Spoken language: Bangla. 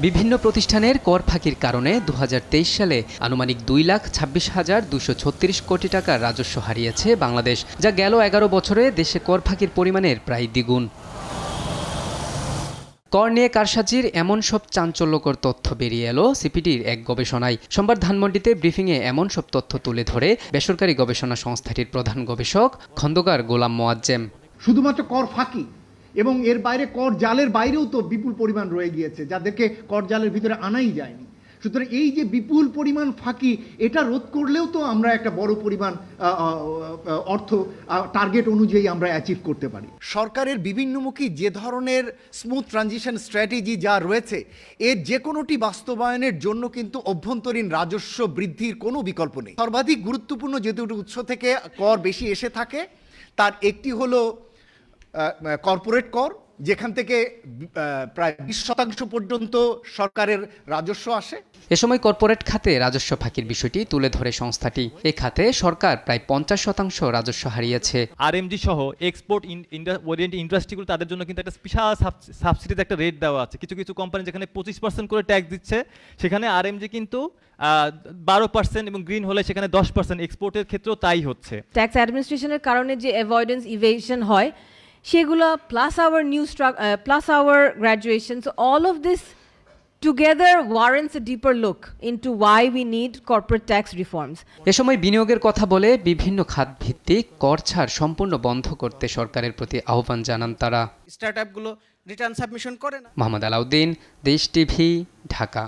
বিভিন্ন প্রতিষ্ঠানের কর ফাঁকির কারণে 2023 সালে আনুমানিক 2,26,236 কোটি টাকার রাজস্ব হারিয়েছে বাংলাদেশ, যা গেল 11 বছরে দেশে কর ফাঁকির পরিমাণের প্রায় দ্বিগুণ। কর নিয়ে কারসাজির এমন সব চাঞ্চল্যকর তথ্য বেরিয়ে এলো সিপিডির এক গবেষণায়। সোমবার ধানমন্ডিতে ব্রিফিংয়ে এমন সব তথ্য তুলে ধরে বেসরকারি গবেষণা সংস্থাটির প্রধান গবেষক খন্দকার গোলাম মোয়াজ্জেম। শুধুমাত্র কর ফাঁকি এবং এর বাইরে কর জালের বাইরেও তো বিপুল পরিমাণ রয়ে গিয়েছে, যাদেরকে কর জালের ভিতরে আনাই যায়নি। সুতরাং এই যে বিপুল পরিমাণ ফাঁকি, এটা রোধ করলেও তো আমরা একটা বড় পরিমাণ অর্থ টার্গেট অনুযায়ী আমরা অ্যাচিভ করতে পারি। সরকারের বিভিন্নমুখী যে ধরনের স্মুথ ট্রানজিশন স্ট্র্যাটেজি যা রয়েছে, এর যে কোনোটি বাস্তবায়নের জন্য কিন্তু অভ্যন্তরীণ রাজস্ব বৃদ্ধির কোনো বিকল্প নেই। সর্বাধিক গুরুত্বপূর্ণ যে দুটো উৎস থেকে কর বেশি এসে থাকে, তার একটি হলো কর্পোরেট কর, যেখান থেকে প্রায় 20% পর্যন্ত সরকারের রাজস্ব আসে। এ সময় কর্পোরেট খাতে রাজস্ব ফাঁকির বিষয়টি তুলে ধরে সংস্থাটি। এ খাতে সরকার প্রায় 50% রাজস্ব হারিয়েছে। আরএমজি সহ এক্সপোর্ট ওরিয়েন্টেড ইন্ডাস্ট্রিগুলো, তাদের জন্য কিন্তু একটা স্পেশাল সাবসিডিতে একটা রেট দেওয়া আছে। কিছু কিছু কোম্পানি যেখানে 25% করে ট্যাক্স দিচ্ছে, সেখানে আরএমজি কিন্তু 12% এবং গ্রিন হলে সেখানে 10%। এক্সপোর্টের ক্ষেত্রেও তাই হচ্ছে। ট্যাক্স অ্যাডমিনিস্ট্রেশনের কারণে যে অ্যাভয়েডেন্স ইভেশন হয়, সেগুলো plus our graduation, so all of this together warrants a deeper look into why we need corporate tax reforms. এ সময় বিনিয়োগের কথা বলে বিভিন্ন খাত ভিত্তিক কর ছাড় সম্পূর্ণ বন্ধ করতে সরকারের প্রতি আহ্বান জানান তারা। স্টার্টআপগুলো রিটার্ন সাবমিশন করে না। মোহাম্মদ আলাউদ্দিন, দেশ টিভি, ঢাকা।